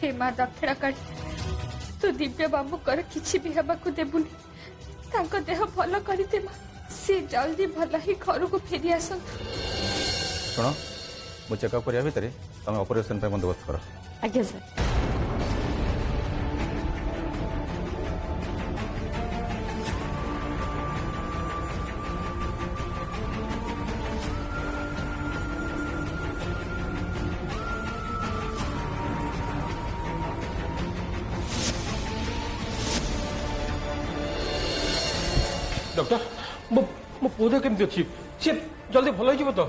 हे माँ दक्षिणा काली तू दिव्य बाबू कर किछि भी हेबा को देबुनी तांको देह भल करते माँ से जल्दी भल ही घर को फेरी आसंतु। सुनो मु चेकअप करिया भितर तुम ऑपरेशन पे बंदोबस्त कर। आज्ञा सर। डॉक्टर मो पुओ केमती अच्छी सी जल्दी भल हो तो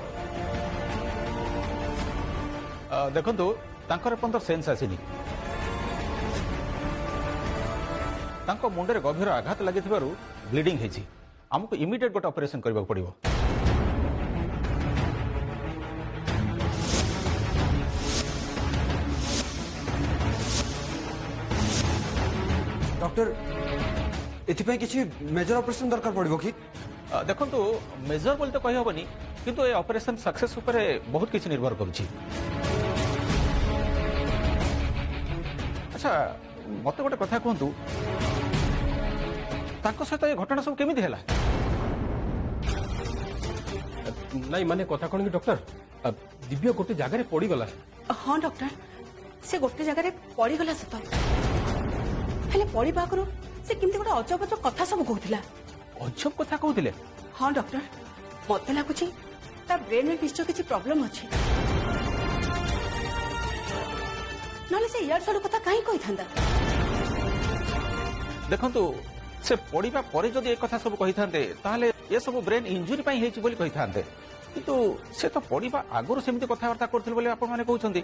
देखु पर्यंत सेन्स आसीनी मुंडे गभीर आघात लगी ब्लीडिंग है आमको इमिडिएट गोटे ऑपरेशन करने पड़ो। डॉक्टर एथिपाई किसी मेजर ऑपरेशन दरकार पड़ो कि देखु मेजर बोलते कही हेनी किंतु ए ऑपरेशन सक्सेस उपर बहुत किसी निर्भर करुच्ची। अच्छा मत गोटे कथा कहतु सहित ये घटना सब केमिति हैला? नहीं माने कथा कौन कि डॉक्टर दिव्य गोटे जगह पड़ी गला। हाँ डॉक्टर से गोटे जगह पड़ी गला सत हेले पड़ी पाखरु से किमती गोटे अजब अजब कथा सब कहूला। अजब कथा कहते? हाँ डॉक्टर मत लगुच ब्रेन में किसी प्रॉब्लम अच्छी ना से इयार साड़ू कथा कहीं कही था। देखंतु से पढ़ा पर जदि एक कथा सब कही थांते ताहले ये सब ब्रेन इंजुरी पई हेछि बोली कही थांते किंतु से तो पढ़ा आगुर सेमती कथबार्ता करथिल बोली आपण माने कहउछंती।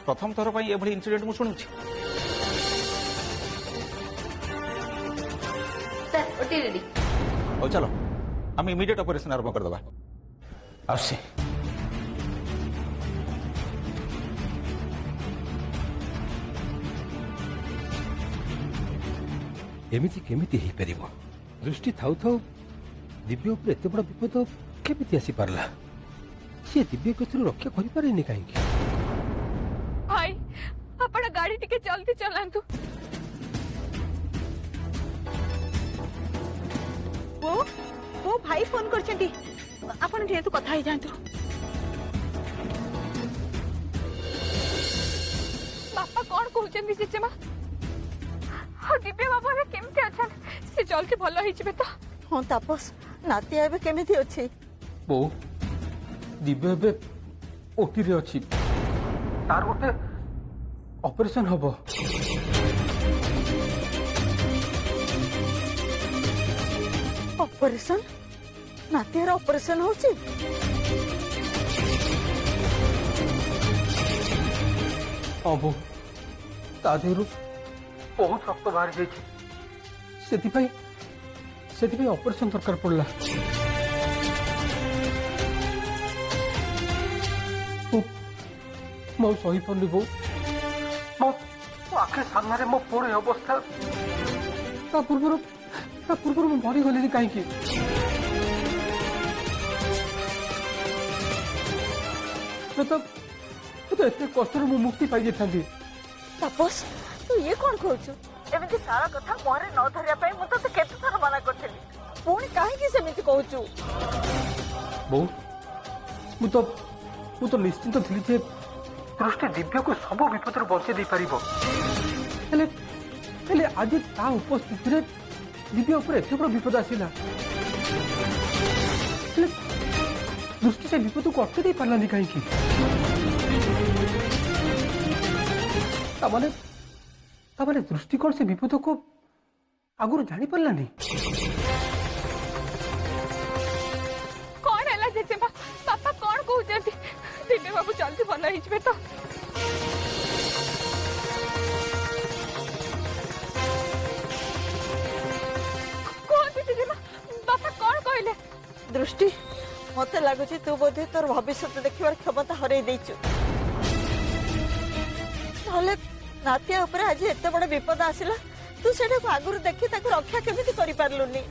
प्रथम थर पई एभली इंसिडेंट मु सुनुछि। सर ओटी रेडी ओ चलो हम इमीडिएट ऑपरेशन आरंभ कर दबा। आसी एमिति केमिति ही परिबो दृष्टि थाउ थाउ दिव्य ऊपर एते बड़ विपद केमिति आसी पारला से दिव्य कथरू रक्षा करि पारेनी काहे कि भाई आपण गाड़ी टिके जल्दी चलांतु। वो भाई फोन करछंती आपण जेतु कथा ही जानतु। बापा कौन कहउछंती सीचे मां दिव्य बाबू रे केमते अछन से जल्दी भल होई जबे तो। हाँ तापस नाती एबे केमिति अछि बो दिव्य बे ओटी रे अछि तार गोटे ऑपरेशन हबो। ऑपरेशन नाती रे ऑपरेशन होछि हाँ बो ता देहरु बहुत रक्त बाहर जाइए से ऑपरेशन दरकार पड़ला। मो सही पार्नी बो मो आखे सामने मो पूरी अवस्था पूर्व मरी गली कहीं तो एत कष्ट मुक्ति पाई जाती। तापस तू ये कौन कहूचु एमिति सारा कथा मोरे न धरिया पई मु तो केते थर मना करथली पुणी काहे कि सेमिति कहूचु बो मु तो निश्चिंत थी जे दृष्टि दिव्य को सब विपद बचे दे पारिबो हेले आज ता उपस्थिति रे दिव्य ऊपर एते बड़ विपद आसिला दृष्टि से विपद को अटके दे पारलानी काहे कि तामाने दृष्टिकोण से विपद को आगुर जानी पारलानी। कौन है जेजेमा पापा कौन कहउछंती दिव्य बाबू जल्दी भल होई जबे तो। कौन जेजेमा पापा कौन कहले? दृष्टि मते लागुची तू बोधे तोर भविष्य देखिबार क्षमता हरई देइछु नले नातिया ऊपर आज एते बड़ विपद आसिला तू सेटा को आगुर देखि ताको रक्षा केमिति करि पारलुनी।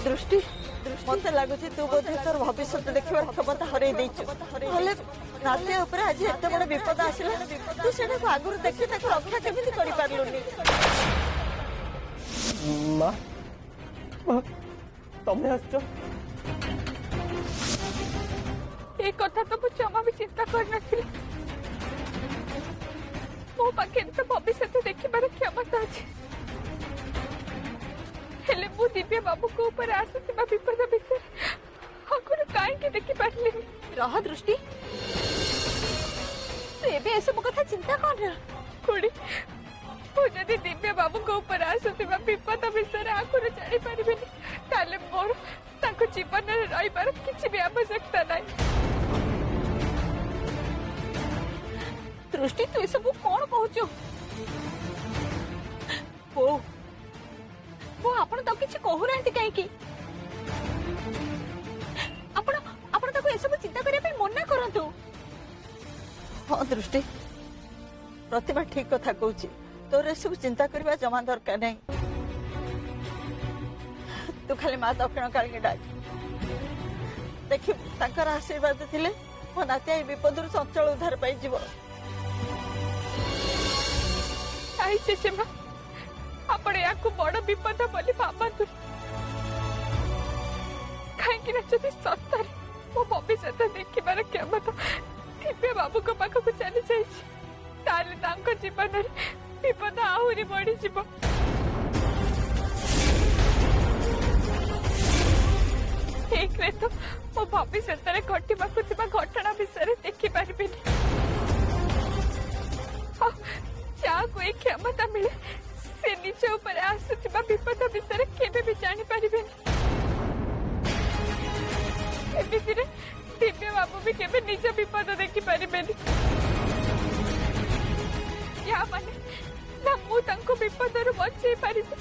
दृष्टि मते लागुଛି तू बोधे तोर भविष्य देखिबार क्षमता हरै दैछु हले नाते ऊपर आज एते बड़ विपद आसिला तू सेना को आगुर देखि ताको रक्षा केमिति करि पारलुनी माँ तमें आसो ए कथा तो मु जमा भी चिंता करना मो पाखे तो भविष्य देखिबार क्षमता अछि हेले मु दिव्य बाबू को ऊपर आसुथिबा विपद विषय आगुर काहे देखि पारलिनी रह दृष्टि तू एबे ऐसे मो कथा चिंता कर ना खुड़ी मु जदि दिव्य बाबू को ऊपर आसुथिबा विपद विषय आगुर जानि पारिबेनी ताले मोर ताको जीवन में रहिबार किछि भी आवश्यकता नाही दृष्टि तू सब कौन कहूचु वो आपण तो किछि कहू नांती काहे की आपण ताको ए सब चिंता करे पे मना करंतु हां दृष्टि प्रतिभा ठीक कथा कहूची तोर ए सब चिंता करबा जमा दरकार नहीं तू खाली माँ दक्षिण काली के डाक देखि तांकर आशीर्वाद थिले मो नातिया विपदर संचल उद्धार पाई जीव आई से मां आपण याकू बड़ विपद बोली भाबतु काहेकि ना जदि सत्तर मो भविष्य देखिबार क्षमता दिव्य बाबू को पाख को चली जाइए ताले तांको जीवन रे विपद आहुरी बढ़ी जीव एक रे तो मो भविष्य घटवाक घटना विषय देखी पारि को एक क्षमता मिले से निज ऊपर आसुथिबा विपद विषय केबे भी जानि पारिबेनी एमितिरे दिव्य बाबू भी केबे निज विपद देखि पारिबेनी या माने ना मु तांको विपदरु बचै पारिबे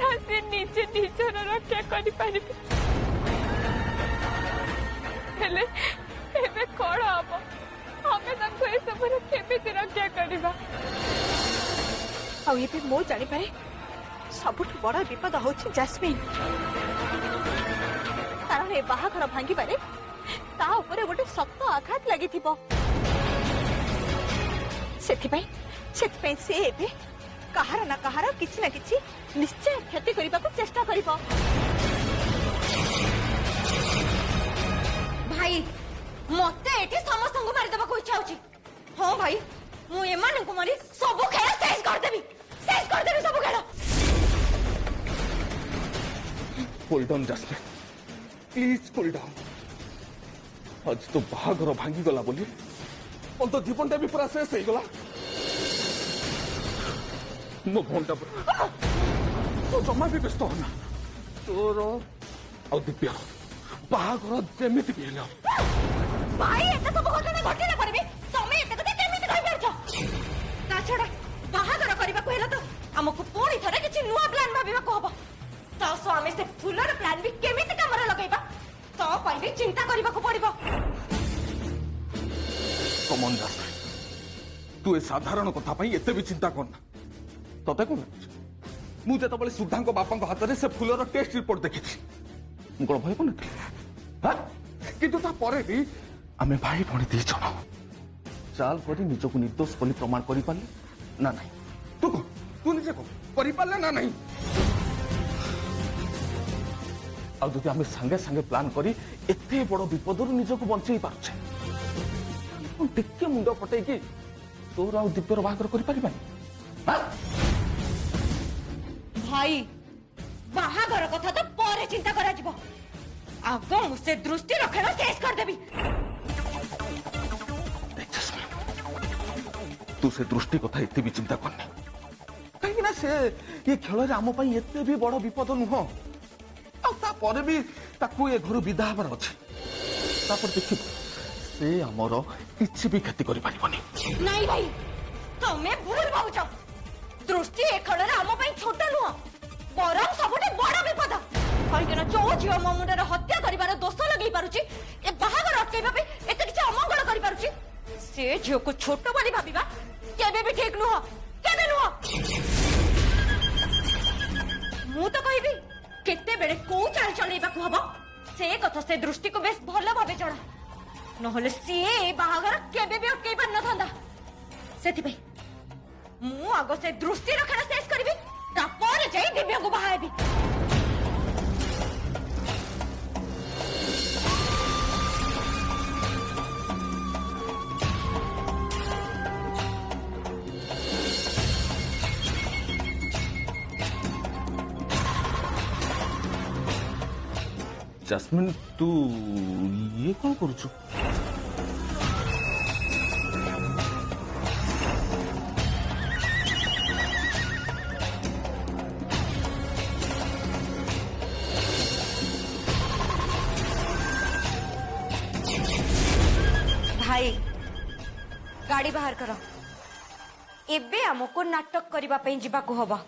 ना से निजे निजर रक्षा करि पारिबे हेले एबे कोण हबो हमें तांको ए सबरे केमिति रक्षा करिबा आ ये मो जानी पाए सबुठ बड़ा विपद होछि जैस्मिन कारण ए बाहाघर भांगी पारे ता ऊपर गोटे शक्त आघात लागि थिबो सेथिपई से एबे कहार ना कहार किछि ना किछि निश्चय क्षति करबा को चेष्टा करिबो भाई मते एठी समस्त को मारि देबा को इच्छा होछि हां भाई मु एमान को मारी सब खेल शेष कर देबी सब खेल cool down Jasmine please cool down आज तो बाहाघर भांगी गला बोली अंत जीवनटा भी पूरा शेष हो गला मो भौंटा पूरा तो जमा भी व्यस्त होना तोर और दिव्य बाहाघर जेमिति भी हेलो भाई एता सब घटना घटिला परबे तमे एते कते केमिति कहि परछ ता छडा बाहाघर करबा को हेला तो हमकु पूरी थरे किछि नुवा प्लान भाबिबा को हबो ता स्वामी से फुलर प्लान भी केमिति कामरे लगाइबा तो पई भी चिंता करबा को पड़िबो कमन दास तू ए साधारण कथा पई एते भी चिंता करना तते कोन मु जेत बळे सुधांक बापांक हाथ रे से फुलर टेस्ट रिपोर्ट देखिछि मुको भय कोन हां किंतु ता परे भी आमे भाई भणी दी जण चाल करी निजको निर्दोष बोली प्रमाण करि पाले ना नहीं तू निजे को करि पाले ना नहीं आ जदि आमे संगे संगे प्लान करी एते बड़ विपदरु निजको बंचई पारछे टिके मुंड पटै कि तोर आ दिव्यर बाहागर करि पारिबानी हां भाई बाहाघर कथा तो परे चिंता करा जिवो आगो मुसे दृष्टि रखेला शेष कर देबी तू से दृष्टि कथा एते भी चिंता करनी कहीं ना से ये खेल रे आम पई एते भी बड़ विपद नुह आ ता परे भी ताकू ए घर विदा हबार अछि तापर देखि से हमरो किछि भी क्षति करि पारिबनी नहीं भाई तमे भूल भाउछ दृष्टि ए खेल रे आम पई छोटा नुह बरम सबटे बड़ विपद कहिना जो झियो मो मुंडर हत्या करिवार दोष लगै पारुची ए बाहागर अटकाइबा पे एते किछि अमंगल करि पारुची से झियो को छोट बोली भाबिबा केबे भी ठीक नुह केबे नुह मु तो कहबी केते बेले को चाल चलेबा को हबो से कथा से दृष्टि को बेस भल भावे जणा नहले सी बाहागर केबे भी अटकई पार न थांदा सेति भाई मु आगो से दृष्टि रखना शेष करबी तापर जाई दिव्या को बाहाबी जस्मिन तू ये कौन करुଛୁ भाई गाड़ी बाहर करो एबे हमको नाटक करबा पई जिबा को हबा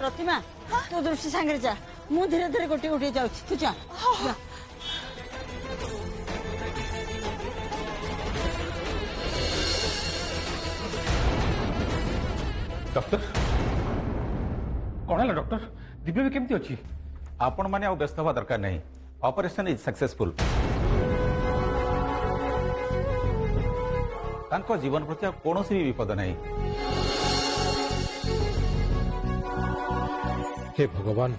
प्रतिमा तू दृष्टि सांगे जा मु धीरे धीरे गोटे गोटे जाऊँ तू जा जा। डॉक्टर कौन है डॉक्टर दिव्या भी केमती अच्छी आपण माने आ व्यस्त हवा दरकार नहीं ऑपरेशन इज सक्सेसफुल तांको जीवन प्रति कौन भी विपद नहीं हे भगवान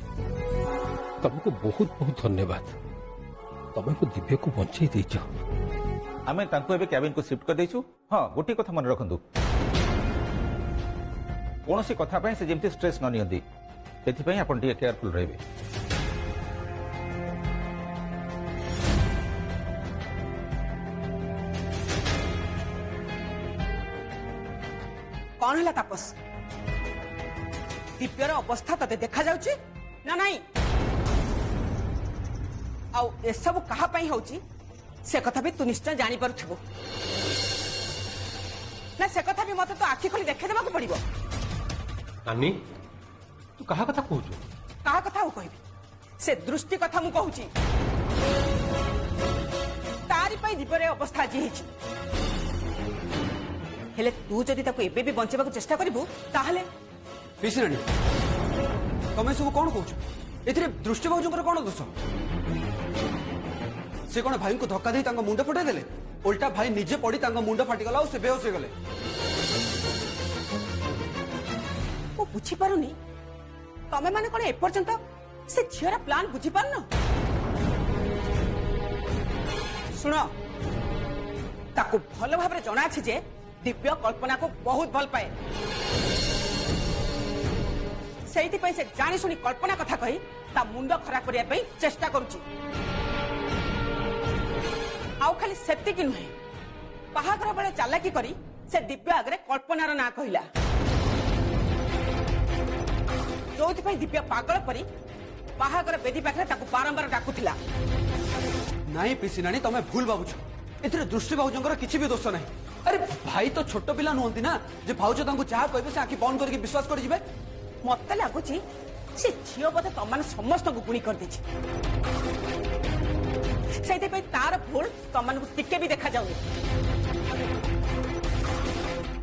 तुमको बहुत बहुत धन्यवाद तुम को दिव्य को बंचाई देछ आमे तांको एबे कैबिन को शिफ्ट कर देछु हां गोटी कथा मन रखंदु कौन सी कथा से जेमती स्ट्रेस न नियंती से आपण टी केयरफुल रहिबे कौन है तापस दिव्यर अवस्था तते देखा जाउची ना नहीं आउ ए सब कहा पई होची से कथा भी तू निश्चय जानी परथबो ना से कथा भी मते तो आखि खोली देखे देबा को पड़िबो नानी तू कहा कथा कहूछु कहा कथा हो कहबी से दृष्टि कथा मु कहूची तारी पई दिव्यर अवस्था जी हिची हेले तू जदि ताको एबे भी बंचेबा को चेष्टा करिबो ताहले पिसिरानी तमें सब कौन कौच ए दृष्टि भाउजर कौन दोष से कौन भाई को धक्का दे मुंड फटाई देले उल्टा भाई निजे पड़ी मुंड फाटिगला और से बेहोश हो गले वो बुझी पारुनी तमे माने कोन एपर्यंत से झियर प्लान बुझी पारन सुनो ताको भल भाव जना अछि जे दिव्य कल्पना को बहुत भल पाए से जानी शुणी कल्पना कथा कही ता मुंड खराब करने चेष्टा करुची आउ खाली सेतिकी नुहे बाहागर बेले चालाकी करी से दिव्य आगे कल्पनार ना कहला जो दिव्य पागल परी बाहागर बेदी पाखे बारंबार डाकुला नहीं पिसी नानी तमें भूल भावुछ ए दृष्टि भाउजर किसी भी दोष नहीं अरे भाई तो छोट पिला नुहंती ना जे भाउज तांको जहा कहबे से आखि बंद करके विश्वास कर जिवे मत लगुच से झील बोधे तुम समस्त को गुणी कर तार भूल तुम टिके भी देखा जाऊनी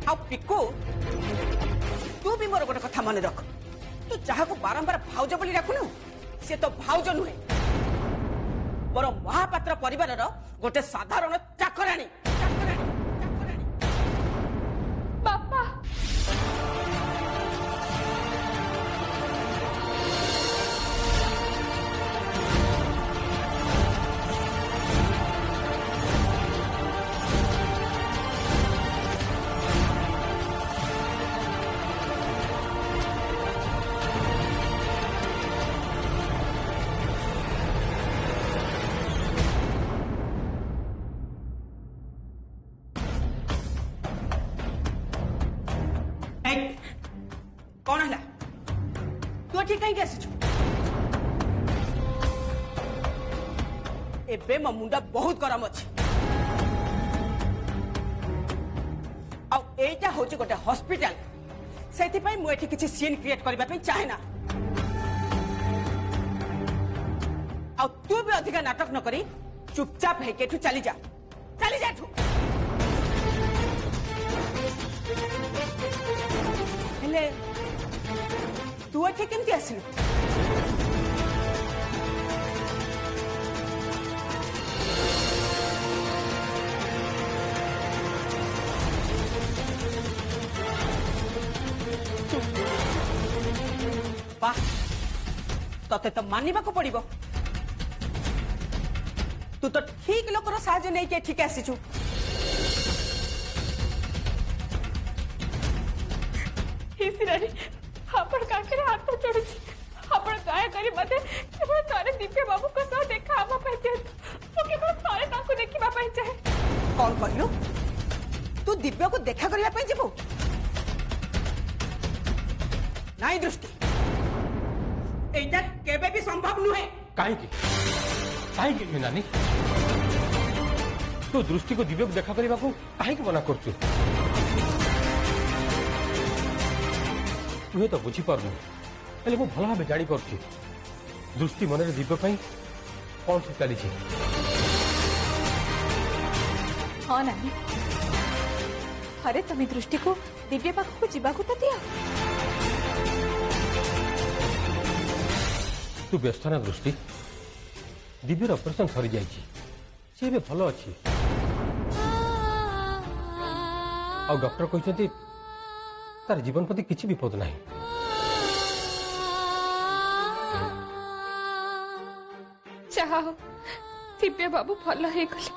आ पिकू तू भी मोर गोटे कथा मन रख तू जहा को बारंबार भाउज बोली डाकुनु से तो भाउज नुहे मोर महापात्र परिवार गोटे साधारण चाकराणी बापा कौन है तू ठीक कहीं आसीचु एबे मो मुंडा बहुत गरम अच्छी एटा होची गोटे हॉस्पिटल सेति पई मु एठी किछि सीन क्रिएट करबा पई चाहे ना आ तू भी अधिक नाटक न करी चुपचाप है केठू चली जा एठू हेले तू एठी केमती आसिलु वाह तते तो मानिबा को पड़िबो तू तो ठीक लोकर साहाय्य नहीं के ठीक आसीचु आपण काकरे हाथ जोड़ी आपण दया करी मते केवल तारे दिव्य बाबू को सह देखा आमा पे तो केवल तारे ताको देखिबा पई चाहे कौन कहलु तू दिव्य को देखा करिया पई जेबो नाई दृष्टि एटा केबे भी संभव नुहे कहीं नानी तो दृष्टि को दिव्य को देखा करने को कहीं मना करचु तुहे तो बुझी पारनु हेले मु भल भाव जानी पारछि दृष्टि मन रे दिव्य पई कौन से चली छी हाँ नानी अरे तुम्हें दृष्टि को दिव्य पाख को जीवा को तो दिया तू व्यस्त ना दृष्टि दिव्यर ऑपरेशन सरी जाइछि से भी भल अच्छी आ डॉक्टर कहते तार जीवन प्रति किसी विपद नहीं चाह दिव्य बाबू भल हो गले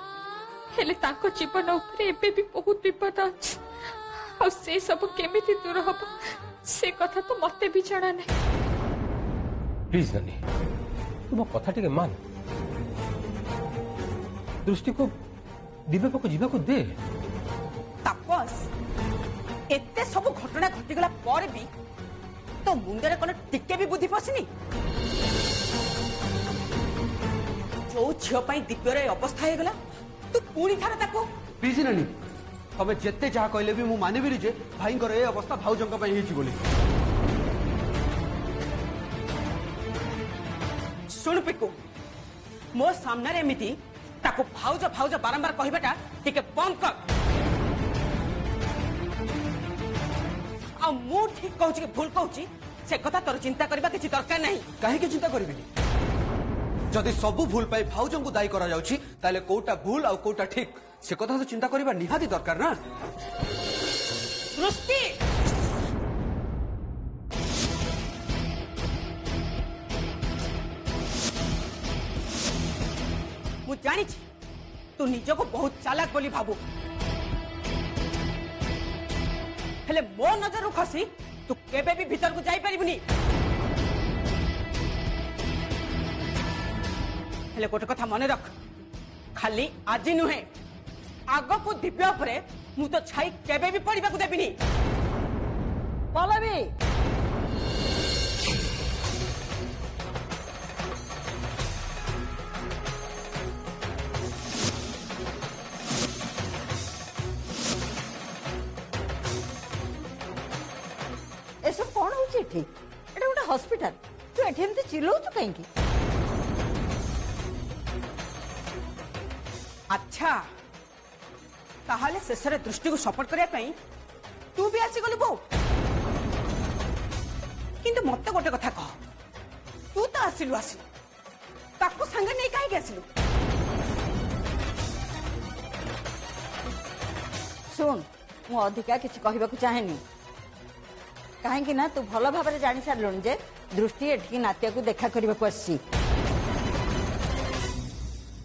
हेले ताको जीवन उपरे एबे भी बहुत विपद अछि आ से सब केमिति दूर हबो से कथा तो मते भी जणा नहीं प्लीज नानी तुम कथा टिके मान दृष्टि को दिव्य को जीवा को दे तापस एते सब घटना घटिगला पर भी तो मुंडरे कोन टिके भी बुद्धि पसिनी जो झियो पई दिव्यर ए अवस्था हे गला तू पूरी थारा ताको प्लीज नानी हमें जेते जहा कहले भी मु मानिबिनी जे भाईंकर ए अवस्था भाउजंक पई हेछि बोली सुन पिकू मो सामने एमिति ताको भाउज भाउज बारंबार कहबाटा टिके बंद कर आ मु ठीक कहूची कि भूल कहूची से कथा तोर चिंता करबा किछि दरकार नहीं काहे के चिंता करबिनी जदि सबु भूल पाई भाउजंकु दायी करा जाउछि ताले कोटा भूल आ कोटा ठीक से कथा तो चिंता करबा निहाती दरकार ना दृष्टि मु जानी तू निज को बहुत चालाक बोली भाबू हेले मो नजर खसी तू केबे भी भीतर को जाई परिबुनी हेले गोटे कथा मन रख खाली आज नुहे आग को दिव्य उपरे मु तो छाई केबे भी पड़िबा को देबिनी पलवी एसब कौन हो गोटे हॉस्पिटल तू एमती चिल्लाऊचु कहीं अच्छा ताहले शेषरे दृष्टि को सपोर्ट करने तू भी आसीगलु बो किंतु मत गोटे कथा कह तू तो आसिलु ताको संगे नहीं कहीं आसिलु सुन मु अधिका किसी कहबा चाहेनी कहीं ना तू भल भाव जानी सारू जे दृष्टि एठी नातिया को देखा करने को आसी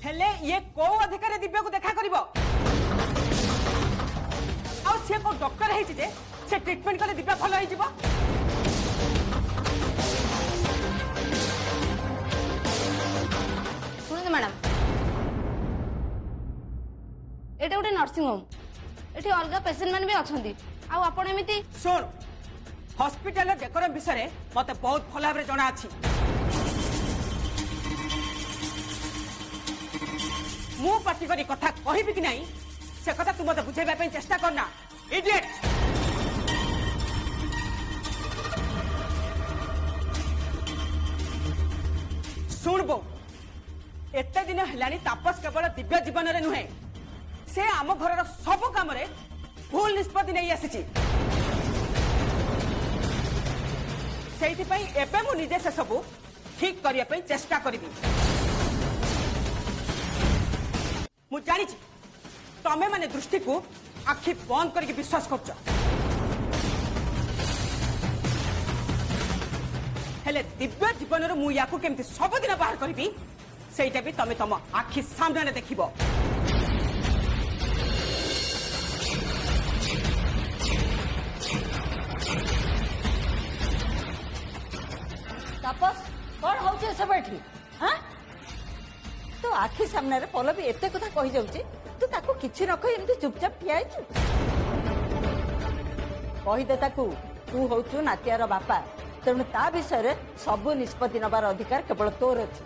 हेले ये को अधिकार दिव्य को देखा करिवो आ से को डॉक्टर है जे से ट्रीटमेंट कले दिव्य भल होई जिवो सुन मैडम एटा गोटे नर्सिंग होम एठी अलगा पेशेंट मान भी अछंती आ आपण एमिति सुन हॉस्पिटल डेकोरम विषय मते बहुत भल भाव जना अछि मु पार्टी करी कथा कहबी कि नहीं से कथा तू मते बुझाइबा पे चेष्टा करना इडियट शुण बो एते दिन हेलानी तापस केवल दिव्य जीवन रे नुहे से आम घर सब काम रे भूल निष्पत्ति नहीं आसी एबे मु निजे से सब ठीक करने पे चेष्टा करी मु जानी तमे माने दृष्टि को आखि बंद करके विश्वास कर हेले दिव्य जीवन मु या केमती सबुदिन बाहर करी सेटा भी तमे तम आखि सामने देखिबो तापस कौन हो सब एठी हाँ तो आखि सामने पल्लवी एत कथा कही जाऊची तू ताको किछि न कहि एमती चुपचाप ठिया आइछु कहीदे ताकू तू होचु नातियार बापा तेणु ता विषय सब निष्पत्ति नबार अधिकार केवल तोर अछि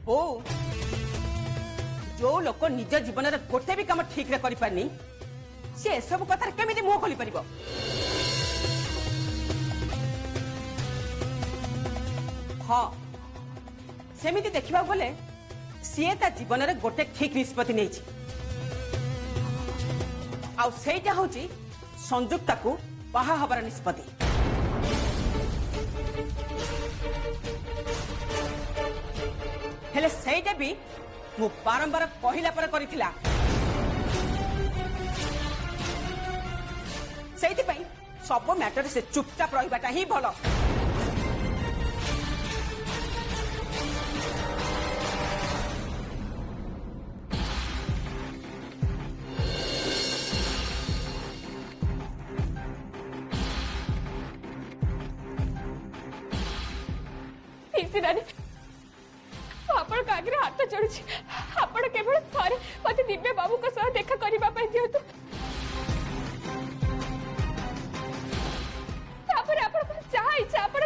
ओ जो लोक निज जीवन रे गोटे भी काम ठीक रे करि पारनी से सब कथा केमिति मुंह खोली परिबो हाँ सेमिति देखा गले सीए ता जीवन रे गोटे ठीक निष्पत्ति नहीं आउ सेटा होची संयुक्ता को बाहा हबार निष्पत्ति हेले सेटा भी मु बारंबार कहिला पर करिथिला सेति पई सब मैटर से चुपचाप रहिबाटा ही भलो आपण आगे हाथ जोड़ी आपण केवल थरे मत दिव्य बाबू को सह देखा करने दिंतु जहाँ इच्छा आप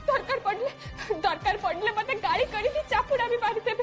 दरकार पड़े मत गाड़ी कर चापुड़ा भी मारिदेवे